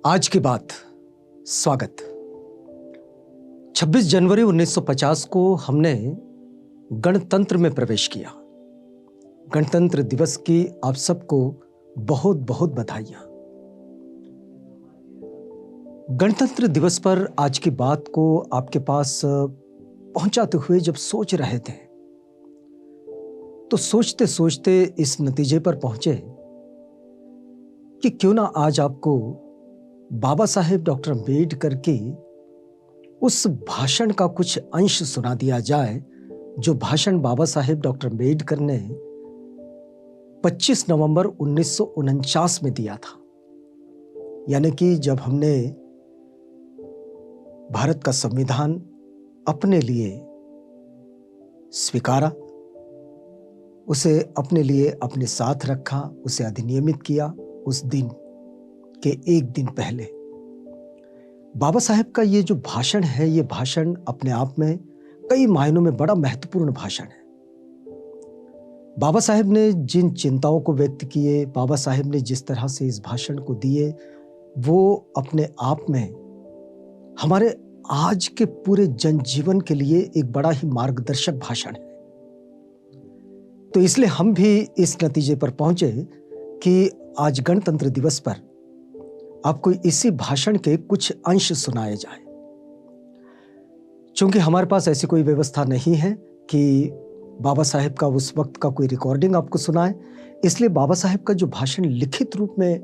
आज की बात। स्वागत। 26 जनवरी 1950 को हमने गणतंत्र में प्रवेश किया। गणतंत्र दिवस की आप सबको बहुत बहुत बधाइयां। गणतंत्र दिवस पर आज की बात को आपके पास पहुंचाते हुए जब सोच रहे थे तो सोचते सोचते इस नतीजे पर पहुंचे कि क्यों ना आज आपको बाबा साहेब डॉक्टर अम्बेडकर के उस भाषण का कुछ अंश सुना दिया जाए जो भाषण बाबा साहेब डॉक्टर अम्बेडकर ने 25 नवंबर 1949 में दिया था। यानी कि जब हमने भारत का संविधान अपने लिए स्वीकारा, उसे अपने लिए अपने साथ रखा, उसे अधिनियमित किया, उस दिन के एक दिन पहले बाबा साहेब का ये जो भाषण है, ये भाषण अपने आप में कई मायनों में बड़ा महत्वपूर्ण भाषण है। बाबा साहेब ने जिन चिंताओं को व्यक्त किए, बाबा साहेब ने जिस तरह से इस भाषण को दिए, वो अपने आप में हमारे आज के पूरे जनजीवन के लिए एक बड़ा ही मार्गदर्शक भाषण है। तो इसलिए हम भी इस नतीजे पर पहुंचे कि आज गणतंत्र दिवस पर आपको इसी भाषण के कुछ अंश सुनाए जाए। चूंकि हमारे पास ऐसी कोई व्यवस्था नहीं है कि बाबा साहेब का उस वक्त का कोई रिकॉर्डिंग आपको सुनाए, इसलिए बाबा साहेब का जो भाषण लिखित रूप में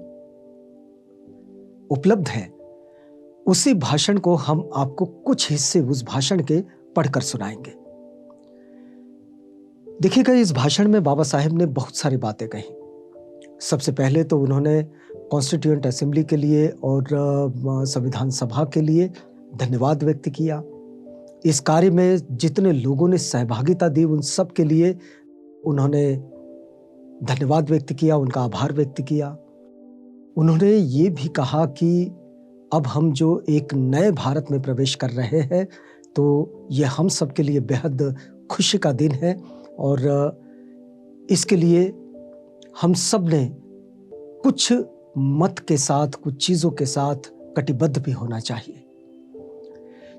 उपलब्ध है, उसी भाषण को हम आपको कुछ हिस्से उस भाषण के पढ़कर सुनाएंगे। देखिएगा, इस भाषण में बाबा साहेब ने बहुत सारी बातें कही। सबसे पहले तो उन्होंने कॉन्स्टिट्यूएंट असेंबली के लिए और संविधान सभा के लिए धन्यवाद व्यक्त किया। इस कार्य में जितने लोगों ने सहभागिता दी, उन सब के लिए उन्होंने धन्यवाद व्यक्त किया, उनका आभार व्यक्त किया। उन्होंने ये भी कहा कि अब हम जो एक नए भारत में प्रवेश कर रहे हैं, तो ये हम सब के लिए बेहद खुशी का दिन है और इसके लिए हम सब ने कुछ मत के साथ, कुछ चीजों के साथ कटिबद्ध भी होना चाहिए।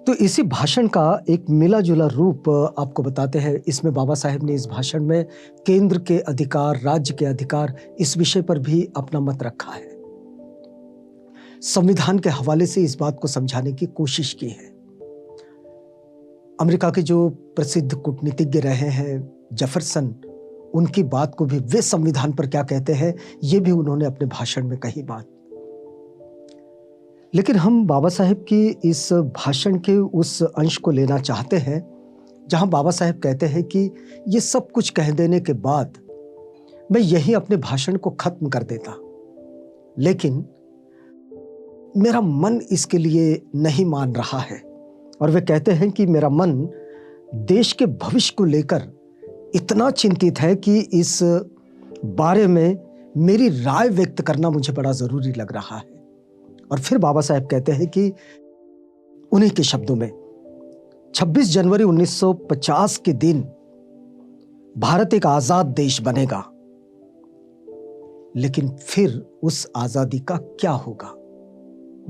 तो इसी भाषण का एक मिला जुला रूप आपको बताते हैं। इसमें बाबा साहेब ने इस भाषण में केंद्र के अधिकार, राज्य के अधिकार, इस विषय पर भी अपना मत रखा है। संविधान के हवाले से इस बात को समझाने की कोशिश की है। अमेरिका के जो प्रसिद्ध कूटनीतिज्ञ रहे हैं जेफरसन, उनकी बात को भी वे संविधान पर क्या कहते हैं, ये भी उन्होंने अपने भाषण में कही बात। लेकिन हम बाबा साहेब की इस भाषण के उस अंश को लेना चाहते हैं जहां बाबा साहेब कहते हैं कि ये सब कुछ कह देने के बाद मैं यही अपने भाषण को खत्म कर देता, लेकिन मेरा मन इसके लिए नहीं मान रहा है। और वे कहते हैं कि मेरा मन देश के भविष्य को लेकर इतना चिंतित है कि इस बारे में मेरी राय व्यक्त करना मुझे बड़ा जरूरी लग रहा है। और फिर बाबा साहेब कहते हैं कि उन्हीं के शब्दों में 26 जनवरी 1950 के दिन भारत एक आजाद देश बनेगा, लेकिन फिर उस आजादी का क्या होगा?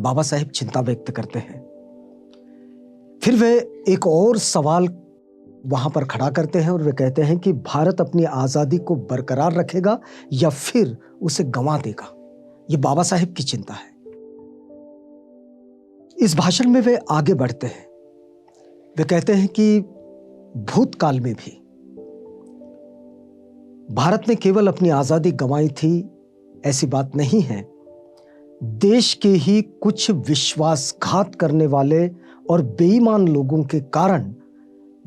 बाबा साहेब चिंता व्यक्त करते हैं। फिर वे एक और सवाल वहां पर खड़ा करते हैं और वे कहते हैं कि भारत अपनी आजादी को बरकरार रखेगा या फिर उसे गंवा देगा। ये बाबा साहेब की चिंता है। इस भाषण में वे आगे बढ़ते हैं। वे कहते हैं कि भूतकाल में भी भारत ने केवल अपनी आजादी गंवाई थी, ऐसी बात नहीं है। देश के ही कुछ विश्वासघात करने वाले और बेईमान लोगों के कारण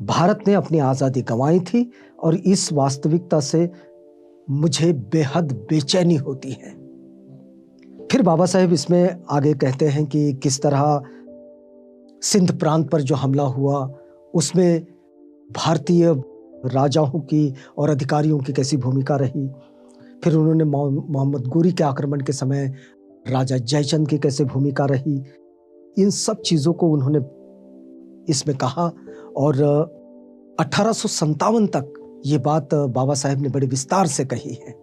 भारत ने अपनी आजादी गंवाई थी और इस वास्तविकता से मुझे बेहद बेचैनी होती है। फिर बाबा साहेब इसमें आगे कहते हैं कि किस तरह सिंध प्रांत पर जो हमला हुआ, उसमें भारतीय राजाओं की और अधिकारियों की कैसी भूमिका रही। फिर उन्होंने मोहम्मद गोरी के आक्रमण के समय राजा जयचंद की कैसे भूमिका रही। इन सब चीजों को उन्होंने इसमें कहा और 1857 तक ये बात बाबा साहेब ने बड़े विस्तार से कही है।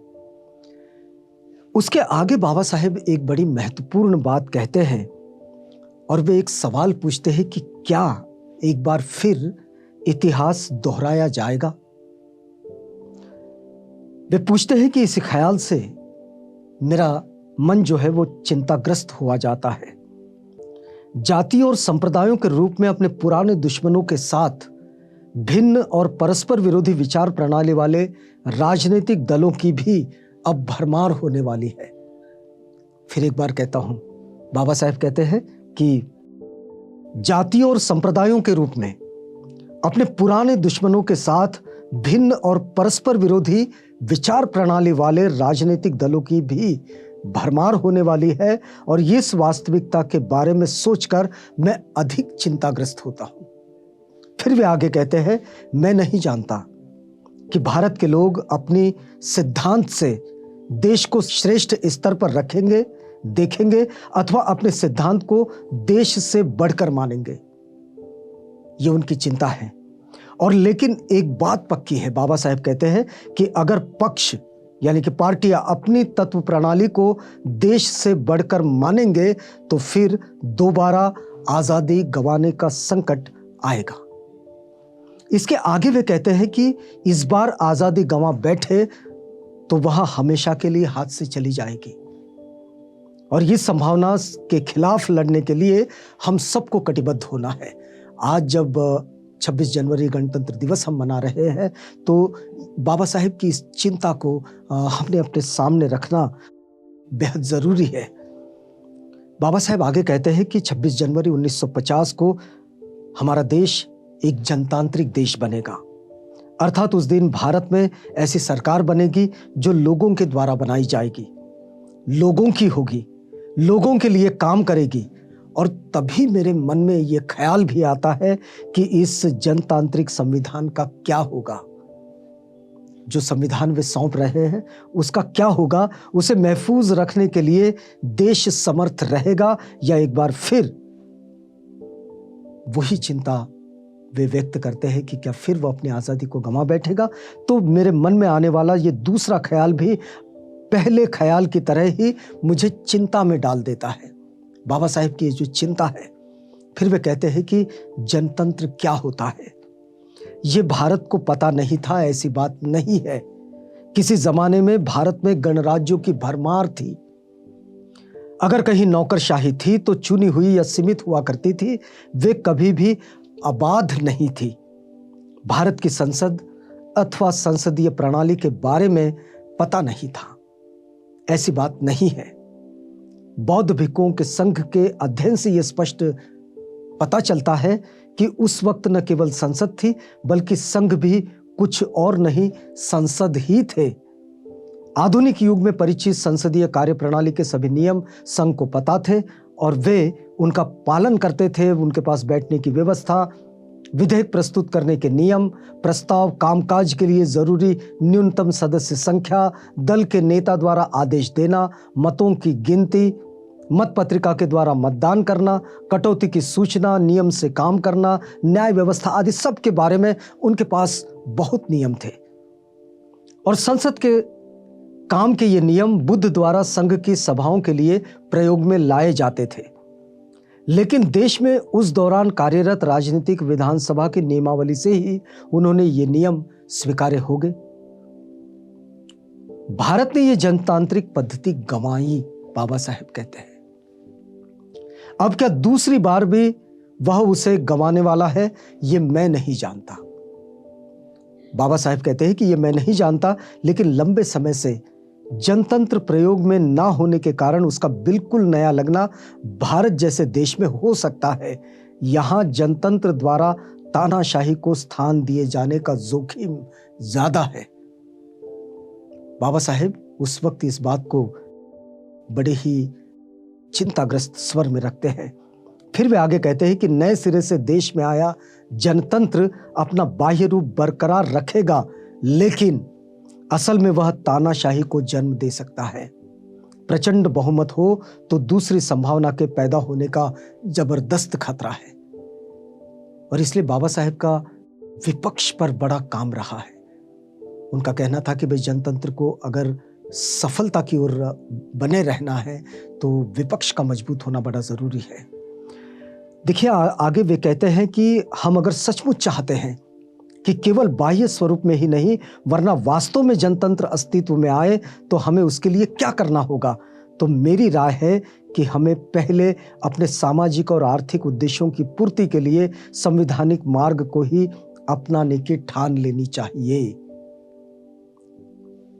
उसके आगे बाबा साहेब एक बड़ी महत्वपूर्ण बात कहते हैं और वे एक सवाल पूछते हैं कि क्या एक बार फिर इतिहास दोहराया जाएगा। वे पूछते हैं कि इस ख्याल से मेरा मन जो है वो चिंताग्रस्त हुआ जाता है। जाति और संप्रदायों के रूप में अपने पुराने दुश्मनों के साथ भिन्न और परस्पर विरोधी विचार प्रणाली वाले राजनीतिक दलों की भी अब भरमार होने वाली है। फिर एक बार कहता हूं, बाबा साहेब कहते हैं कि जातियों और संप्रदायों के रूप में अपने पुराने दुश्मनों के साथ भिन्न और परस्पर विरोधी विचार प्रणाली वाले राजनीतिक दलों की भी भरमार होने वाली है और इस वास्तविकता के बारे में सोचकर मैं अधिक चिंताग्रस्त होता हूं। फिर वे आगे कहते हैं, मैं नहीं जानता कि भारत के लोग अपनी सिद्धांत से देश को श्रेष्ठ स्तर पर रखेंगे, देखेंगे अथवा अपने सिद्धांत को देश से बढ़कर मानेंगे। ये उनकी चिंता है। और लेकिन एक बात पक्की है, बाबा साहेब कहते हैं कि अगर पक्ष यानी कि पार्टियां अपनी तत्व प्रणाली को देश से बढ़कर मानेंगे तो फिर दोबारा आजादी गंवाने का संकट आएगा। इसके आगे वे कहते हैं कि इस बार आजादी गंवा बैठे तो वह हमेशा के लिए हाथ से चली जाएगी और इस संभावना के खिलाफ लड़ने के लिए हम सबको कटिबद्ध होना है। आज जब 26 जनवरी गणतंत्र दिवस हम मना रहे हैं तो बाबा साहेब की इस चिंता को हमने अपने सामने रखना बेहद जरूरी है। बाबा साहेब आगे कहते हैं कि 26 जनवरी 1950 को हमारा देश एक जनतांत्रिक देश बनेगा, अर्थात उस दिन भारत में ऐसी सरकार बनेगी जो लोगों के द्वारा बनाई जाएगी, लोगों की होगी, लोगों के लिए काम करेगी। और तभी मेरे मन में ये ख्याल भी आता है कि इस जनतांत्रिक संविधान का क्या होगा। जो संविधान वे सौंप रहे हैं उसका क्या होगा, उसे महफूज रखने के लिए देश समर्थ रहेगा या एक बार फिर वही चिंता वे व्यक्त करते हैं कि क्या फिर वो अपनी आजादी को गंवा बैठेगा। तो मेरे मन में आने वाला ये दूसरा ख्याल भी पहले ख्याल की तरह ही मुझे चिंता में डाल देता है। बाबा साहेब की जो चिंता है, फिर वे कहते हैं कि जनतंत्र क्या होता है। ये भारत को पता नहीं था, ऐसी बात नहीं है। किसी जमाने में भारत में गणराज्यों की भरमार थी। अगर कहीं नौकरशाही थी तो चुनी हुई या सीमित हुआ करती थी, वे कभी भी आबाद नहीं थी। भारत की संसद अथवा संसदीय प्रणाली के बारे में पता नहीं था, ऐसी बात नहीं है। बौद्ध भिक्षुओं के संघ के अध्ययन से यह स्पष्ट पता चलता है कि उस वक्त न केवल संसद थी बल्कि संघ भी कुछ और नहीं, संसद ही थे। आधुनिक युग में परिचित संसदीय कार्यप्रणाली के सभी नियम संघ को पता थे और वे उनका पालन करते थे। उनके पास बैठने की व्यवस्था, विधेयक प्रस्तुत करने के नियम, प्रस्ताव, कामकाज के लिए जरूरी न्यूनतम सदस्य संख्या, दल के नेता द्वारा आदेश देना, मतों की गिनती, मत पत्रिका के द्वारा मतदान करना, कटौती की सूचना, नियम से काम करना, न्याय व्यवस्था आदि सब के बारे में उनके पास बहुत नियम थे। और संसद के काम के ये नियम बुद्ध द्वारा संघ की सभाओं के लिए प्रयोग में लाए जाते थे। लेकिन देश में उस दौरान कार्यरत राजनीतिक विधानसभा की नियमावली से ही उन्होंने ये नियम स्वीकार्य हो गए। भारत ने ये जनतांत्रिक पद्धति गंवाई, बाबा साहेब कहते हैं। अब क्या दूसरी बार भी वह उसे गंवाने वाला है, ये मैं नहीं जानता। बाबा साहेब कहते हैं कि ये मैं नहीं जानता, लेकिन लंबे समय से जनतंत्र प्रयोग में ना होने के कारण उसका बिल्कुल नया लगना भारत जैसे देश में हो सकता है। यहां जनतंत्र द्वारा तानाशाही को स्थान दिए जाने का जोखिम ज्यादा है। बाबा साहेब उस वक्त इस बात को बड़े ही चिंताग्रस्त स्वर में रखते हैं। फिर वे आगे कहते हैं कि नए सिरे से देश में आया जनतंत्र अपना बाह्य रूप बरकरार रखेगा, लेकिन असल में वह तानाशाही को जन्म दे सकता है। प्रचंड बहुमत हो तो दूसरी संभावना के पैदा होने का जबरदस्त खतरा है। और इसलिए बाबा साहेब का विपक्ष पर बड़ा काम रहा है। उनका कहना था कि भाई जनतंत्र को अगर सफलता की ओर बने रहना है तो विपक्ष का मजबूत होना बड़ा ज़रूरी है। देखिए आगे वे कहते हैं कि हम अगर सचमुच चाहते हैं कि केवल बाह्य स्वरूप में ही नहीं वरना वास्तव में जनतंत्र अस्तित्व में आए तो हमें उसके लिए क्या करना होगा। तो मेरी राय है कि हमें पहले अपने सामाजिक और आर्थिक उद्देश्यों की पूर्ति के लिए संवैधानिक मार्ग को ही अपनाने की ठान लेनी चाहिए।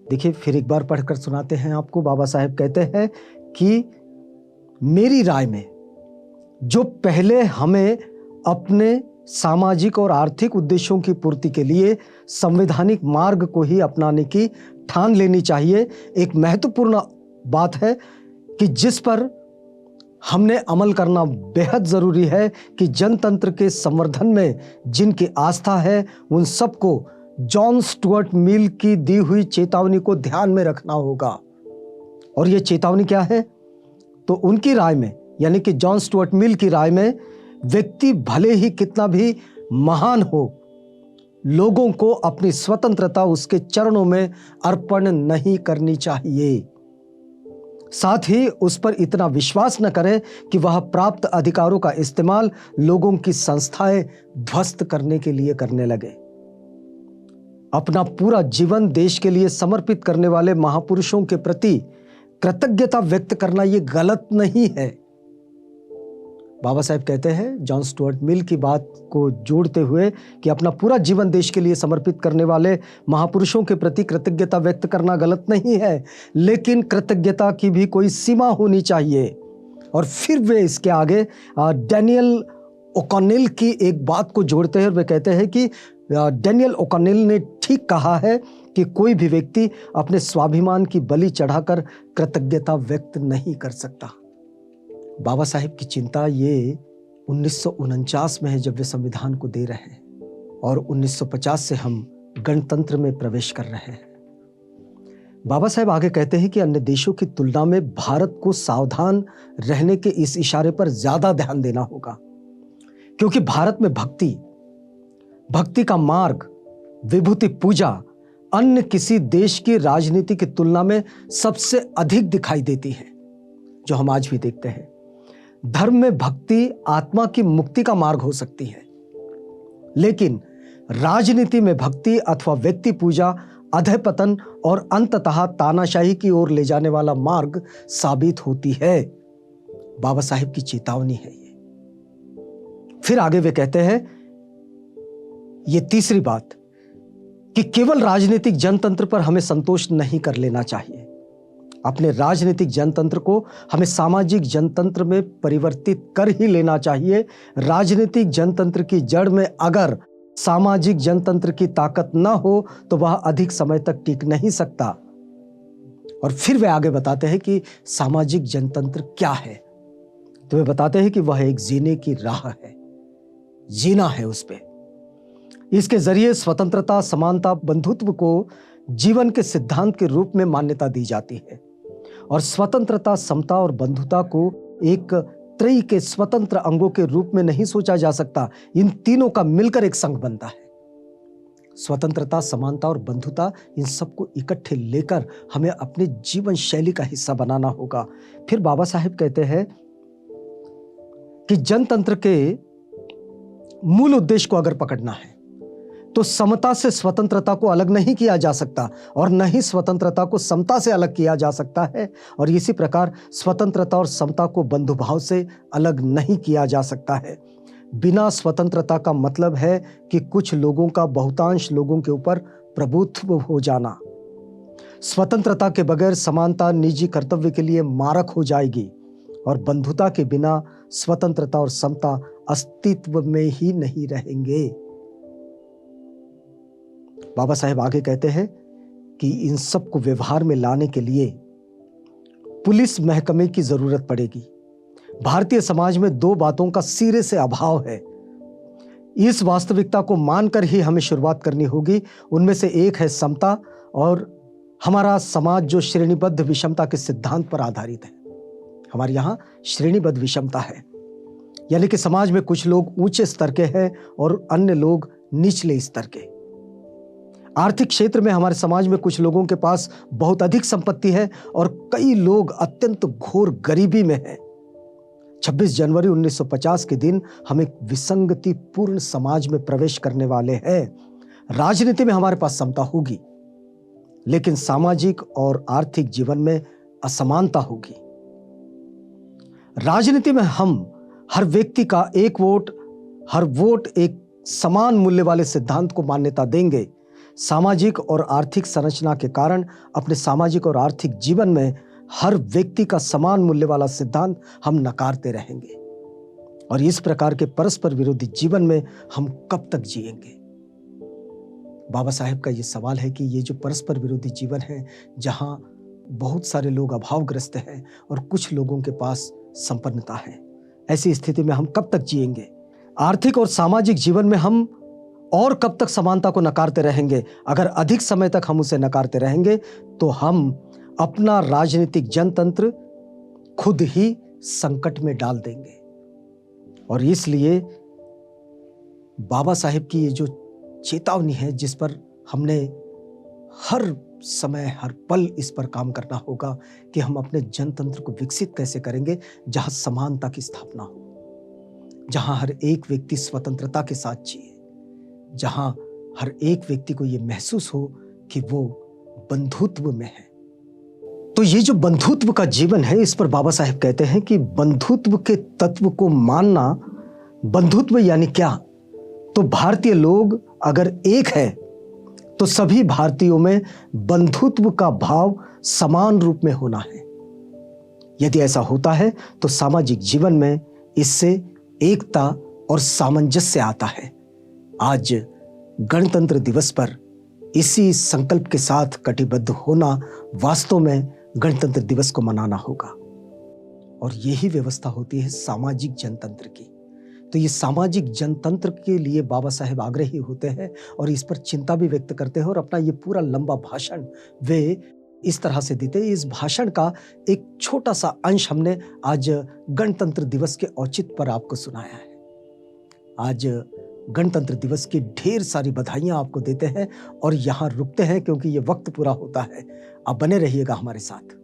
देखिए फिर एक बार पढ़कर सुनाते हैं आपको। बाबा साहेब कहते हैं कि मेरी राय में जो पहले हमें अपने सामाजिक और आर्थिक उद्देश्यों की पूर्ति के लिए संवैधानिक मार्ग को ही अपनाने की ठान लेनी चाहिए। एक महत्वपूर्ण बात है कि जिस पर हमने अमल करना बेहद जरूरी है कि जनतंत्र के संवर्धन में जिनकी आस्था है उन सबको जॉन स्टुअर्ट मिल की दी हुई चेतावनी को ध्यान में रखना होगा। और यह चेतावनी क्या है? तो उनकी राय में, यानी कि जॉन स्टुअर्ट मिल की राय में, व्यक्ति भले ही कितना भी महान हो, लोगों को अपनी स्वतंत्रता उसके चरणों में अर्पण नहीं करनी चाहिए। साथ ही उस पर इतना विश्वास न करें कि वह प्राप्त अधिकारों का इस्तेमाल लोगों की संस्थाएं ध्वस्त करने के लिए करने लगे। अपना पूरा जीवन देश के लिए समर्पित करने वाले महापुरुषों के प्रति कृतज्ञता व्यक्त करना यह गलत नहीं है। बाबा साहेब कहते हैं जॉन स्टुअर्ट मिल की बात को जोड़ते हुए कि अपना पूरा जीवन देश के लिए समर्पित करने वाले महापुरुषों के प्रति कृतज्ञता व्यक्त करना गलत नहीं है, लेकिन कृतज्ञता की भी कोई सीमा होनी चाहिए। और फिर वे इसके आगे डैनियल ओकॉनेल की एक बात को जोड़ते हैं और वे कहते हैं कि डैनियल ओकॉनेल ने ठीक कहा है कि कोई भी व्यक्ति अपने स्वाभिमान की बलि चढ़ाकर कृतज्ञता व्यक्त नहीं कर सकता। बाबा साहेब की चिंता ये 1949 में है जब वे संविधान को दे रहे हैं और 1950 से हम गणतंत्र में प्रवेश कर रहे हैं। बाबा साहेब आगे कहते हैं कि अन्य देशों की तुलना में भारत को सावधान रहने के इस इशारे पर ज्यादा ध्यान देना होगा, क्योंकि भारत में भक्ति का मार्ग, विभूति पूजा अन्य किसी देश की राजनीति की तुलना में सबसे अधिक दिखाई देती है, जो हम आज भी देखते हैं। धर्म में भक्ति आत्मा की मुक्ति का मार्ग हो सकती है, लेकिन राजनीति में भक्ति अथवा व्यक्ति पूजा अधःपतन और अंततः तानाशाही की ओर ले जाने वाला मार्ग साबित होती है। बाबा साहेब की चेतावनी है ये। फिर आगे वे कहते हैं, ये तीसरी बात, कि केवल राजनीतिक जनतंत्र पर हमें संतोष नहीं कर लेना चाहिए। अपने राजनीतिक जनतंत्र को हमें सामाजिक जनतंत्र में परिवर्तित कर ही लेना चाहिए। राजनीतिक जनतंत्र की जड़ में अगर सामाजिक जनतंत्र की ताकत न हो तो वह अधिक समय तक टिक नहीं सकता। और फिर वे आगे बताते हैं कि सामाजिक जनतंत्र क्या है। तो वे बताते हैं कि वह एक जीने की राह है, जीना है उस पे। इसके जरिए स्वतंत्रता, समानता, बंधुत्व को जीवन के सिद्धांत के रूप में मान्यता दी जाती है और स्वतंत्रता, समता और बंधुता को एक त्रयी के स्वतंत्र अंगों के रूप में नहीं सोचा जा सकता। इन तीनों का मिलकर एक संघ बनता है। स्वतंत्रता, समानता और बंधुता, इन सबको इकट्ठे लेकर हमें अपने जीवन शैली का हिस्सा बनाना होगा। फिर बाबा साहेब कहते हैं कि जनतंत्र के मूल उद्देश्य को अगर पकड़ना है तो समता से स्वतंत्रता को अलग नहीं किया जा सकता और न ही स्वतंत्रता को समता से अलग किया जा सकता है। और इसी प्रकार स्वतंत्रता और समता को बंधुभाव से अलग नहीं किया जा सकता है। बिना स्वतंत्रता का मतलब है कि कुछ लोगों का बहुतांश लोगों के ऊपर प्रभुत्व हो जाना। स्वतंत्रता के बगैर समानता निजी कर्तव्य के लिए मारक हो जाएगी और बंधुता के बिना स्वतंत्रता और समता अस्तित्व में ही नहीं रहेंगे। बाबा साहेब आगे कहते हैं कि इन सब को व्यवहार में लाने के लिए पुलिस महकमे की जरूरत पड़ेगी। भारतीय समाज में दो बातों का सिरे से अभाव है। इस वास्तविकता को मानकर ही हमें शुरुआत करनी होगी। उनमें से एक है समता, और हमारा समाज जो श्रेणीबद्ध विषमता के सिद्धांत पर आधारित है। हमारे यहाँ श्रेणीबद्ध विषमता है, यानी कि समाज में कुछ लोग ऊंचे स्तर के हैं और अन्य लोग निचले स्तर के। आर्थिक क्षेत्र में हमारे समाज में कुछ लोगों के पास बहुत अधिक संपत्ति है और कई लोग अत्यंत घोर गरीबी में हैं। 26 जनवरी 1950 के दिन हम एक विसंगतिपूर्ण समाज में प्रवेश करने वाले हैं। राजनीति में हमारे पास समता होगी, लेकिन सामाजिक और आर्थिक जीवन में असमानता होगी। राजनीति में हम हर व्यक्ति का एक वोट, हर वोट एक समान मूल्य वाले सिद्धांत को मान्यता देंगे। सामाजिक और आर्थिक संरचना के कारण अपने सामाजिक और आर्थिक जीवन में हर व्यक्ति का समान मूल्य वाला सिद्धांत हम नकारते रहेंगे और इस प्रकार के परस्पर विरोधी जीवन में हम कब तक जिएंगे? बाबा साहेब का यह सवाल है कि ये जो परस्पर विरोधी जीवन है, जहां बहुत सारे लोग अभावग्रस्त हैं और कुछ लोगों के पास संपन्नता है, ऐसी स्थिति में हम कब तक जिएंगे? आर्थिक और सामाजिक जीवन में हम और कब तक समानता को नकारते रहेंगे? अगर अधिक समय तक हम उसे नकारते रहेंगे तो हम अपना राजनीतिक जनतंत्र खुद ही संकट में डाल देंगे। और इसलिए बाबा साहेब की ये जो चेतावनी है, जिस पर हमने हर समय हर पल इस पर काम करना होगा कि हम अपने जनतंत्र को विकसित कैसे करेंगे, जहां समानता की स्थापना हो, जहां हर एक व्यक्ति स्वतंत्रता के साथ जिए, जहां हर एक व्यक्ति को यह महसूस हो कि वो बंधुत्व में है। तो ये जो बंधुत्व का जीवन है, इस पर बाबा साहेब कहते हैं कि बंधुत्व के तत्व को मानना, बंधुत्व यानी क्या? तो भारतीय लोग अगर एक है तो सभी भारतीयों में बंधुत्व का भाव समान रूप में होना है। यदि ऐसा होता है तो सामाजिक जीवन में इससे एकता और सामंजस्य आता है। आज गणतंत्र दिवस पर इसी संकल्प के साथ कटिबद्ध होना, वास्तव में गणतंत्र दिवस को मनाना होगा। और यही व्यवस्था होती है सामाजिक जनतंत्र की। तो ये सामाजिक जनतंत्र के लिए बाबा साहेब आग्रही होते हैं और इस पर चिंता भी व्यक्त करते हैं और अपना ये पूरा लंबा भाषण वे इस तरह से देते हैं। इस भाषण का एक छोटा सा अंश हमने आज गणतंत्र दिवस के औचित्य पर आपको सुनाया है। आज गणतंत्र दिवस की ढेर सारी बधाइयां आपको देते हैं और यहां रुकते हैं क्योंकि ये वक्त पूरा होता है। आप बने रहिएगा हमारे साथ।